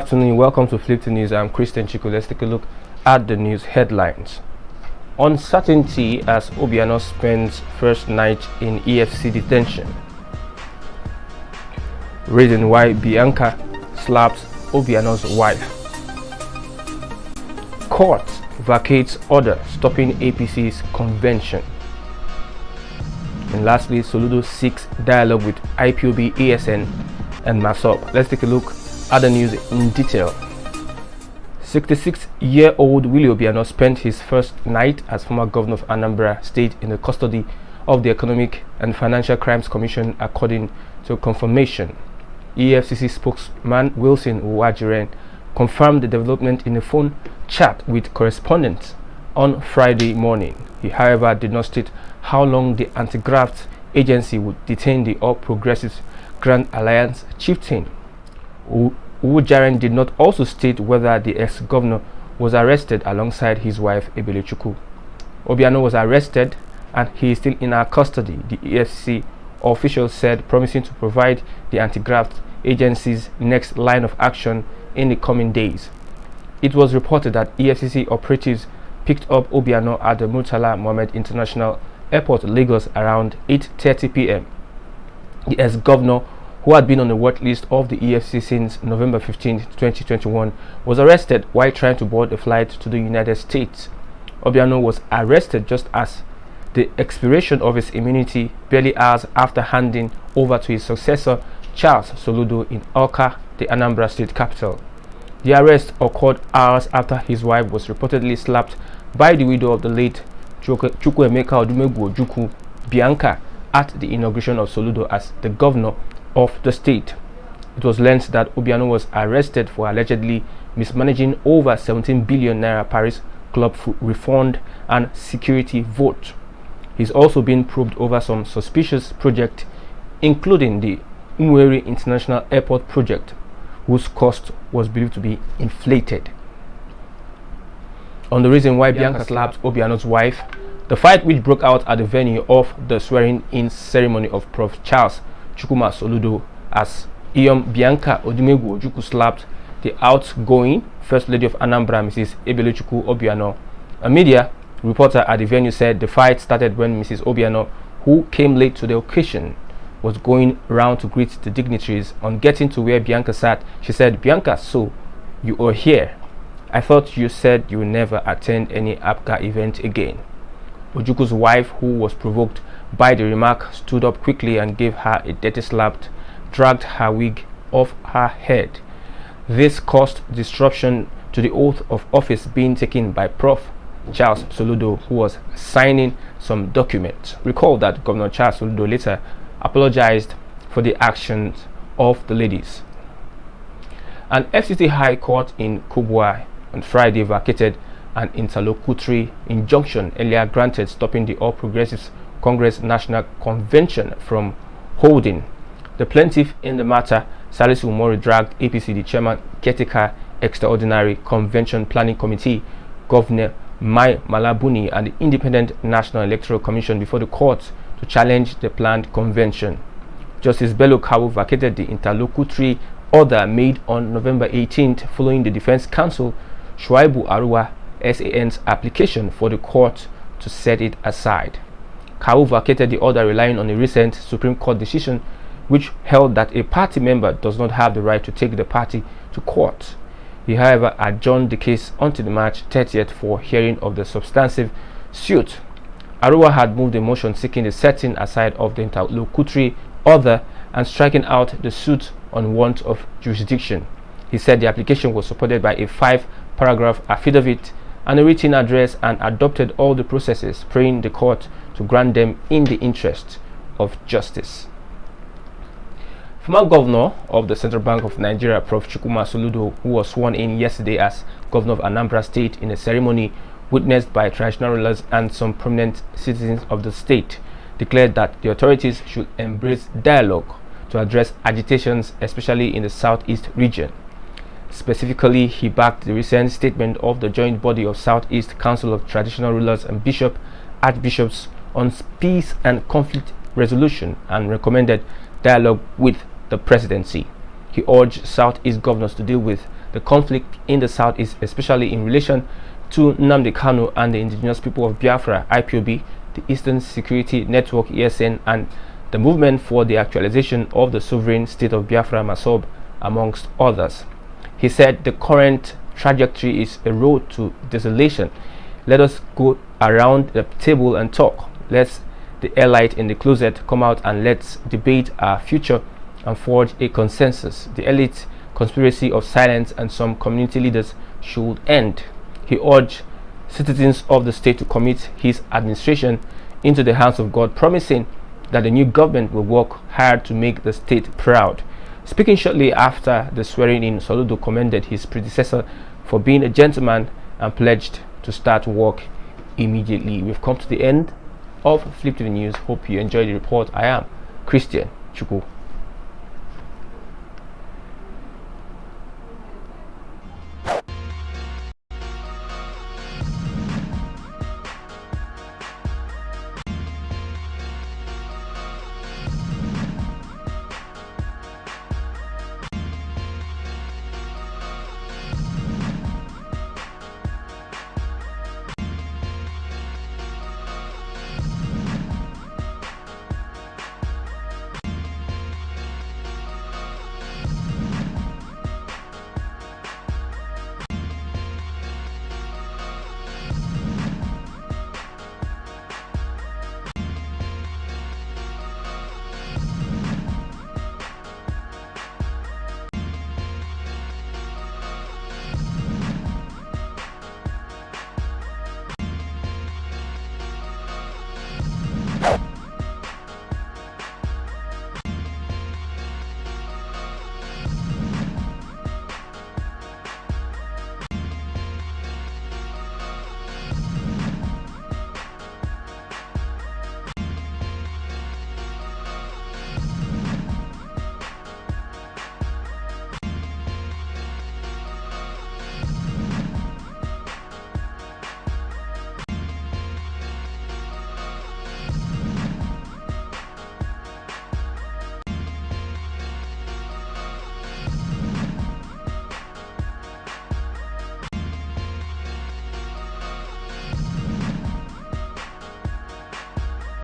afternoon, welcome to Fliptv News. I'm Christian Chico. Let's take a look at the news headlines. Uncertainty as Obiano spends first night in EFC detention. Reason why Bianca slaps Obiano's wife. Court vacates order stopping APC's convention. And lastly, Soludo seeks dialogue with Ipob, ASN and Massob. Let's take a look at the news in detail. 66-year-old Willie Obiano spent his first night as former governor of Anambra State in the custody of the Economic and Financial Crimes Commission, according to confirmation. EFCC spokesman Wilson Uwajiren confirmed the development in a phone chat with correspondents on Friday morning. He, however, did not state how long the anti-graft agency would detain the All Progressives Grand Alliance chieftain. Uwajiren did not also state whether the ex-governor was arrested alongside his wife Ebelechukwu. Obiano was arrested and he is still in our custody, the EFCC official said, promising to provide the anti-graft agency's next line of action in the coming days. It was reported that EFCC operatives picked up Obiano at the Murtala Mohammed International Airport, Lagos, around 8:30 p.m. The ex-governor, who had been on the watch list of the EFCC since November 15, 2021, was arrested while trying to board a flight to the United States. Obiano was arrested just as the expiration of his immunity, barely hours after handing over to his successor, Charles Soludo, in Awka, the Anambra State capital. The arrest occurred hours after his wife was reportedly slapped by the widow of the late Chukwuemeka Odumegwu Ojukwu, Bianca, at the inauguration of Soludo as the governor of the state. It was learned that Obiano was arrested for allegedly mismanaging over 17 billion naira Paris Club refund and security vote. He's also been probed over some suspicious projects, including the Umweri International Airport project, whose cost was believed to be inflated. On the reason why Bianca slapped Obiano's wife, the fight which broke out at the venue of the swearing-in ceremony of Prof. Charles Chukwuma Soludo as Bianca Odumegwu Ojukwu slapped the outgoing First Lady of Anambra, Mrs. Ebelechukwu Obiano. A media reporter at the venue said the fight started when Mrs. Obiano, who came late to the occasion, was going round to greet the dignitaries. On getting to where Bianca sat, she said, "Bianca, so you are here. I thought you said you would never attend any APCA event again." Ojukwu's wife, who was provoked by the remark, stood up quickly and gave her a dirty slap, dragged her wig off her head. This caused disruption to the oath of office being taken by Prof. Charles Soludo, who was signing some documents. Recall that Governor Charles Soludo later apologized for the actions of the ladies. An FCT High Court in Kubwa on Friday vacated an interlocutory injunction earlier granted stopping the All Progressives Congress National Convention from holding. The plaintiff in the matter, Salisu Umoru, dragged APC, the chairman, caretaker Extraordinary Convention Planning Committee, Governor Mai Malabuni, and the Independent National Electoral Commission before the court to challenge the planned convention. Justice Bello Kawu vacated the interlocutory order made on November 18th following the Defense Counsel Shuaibu Arua SAN's application for the court to set it aside. Kawu vacated the order relying on a recent Supreme Court decision which held that a party member does not have the right to take the party to court. He, however, adjourned the case until the March 30th for hearing of the substantive suit. Arua had moved a motion seeking the setting aside of the interlocutory order and striking out the suit on want of jurisdiction. He said the application was supported by a 5-paragraph affidavit and a written address and adopted all the processes, praying the court to grant them in the interest of justice. Former governor of the Central Bank of Nigeria, Prof. Chukwuma Soludo, who was sworn in yesterday as governor of Anambra State in a ceremony witnessed by traditional rulers and some prominent citizens of the state, declared that the authorities should embrace dialogue to address agitations, especially in the southeast region. Specifically, he backed the recent statement of the joint body of Southeast Council of Traditional Rulers and Archbishops on peace and conflict resolution and recommended dialogue with the presidency. He urged Southeast governors to deal with the conflict in the southeast, especially in relation to Nnamdi Kanu and the indigenous people of Biafra, Ipob, the Eastern Security Network, ESN, and the movement for the actualization of the sovereign state of Biafra, Massob, amongst others. He said the current trajectory is a road to desolation. Let us go around the table and talk. Let's the elite in the closet come out and let's debate our future and forge a consensus. The elite conspiracy of silence and some community leaders should end. He urged citizens of the state to commit his administration into the hands of God, promising that the new government will work hard to make the state proud. Speaking shortly after the swearing-in, Soludo commended his predecessor for being a gentleman and pledged to start work immediately. We've come to the end of Fliptv News. Hope you enjoyed the report. I am Christian Chukwu.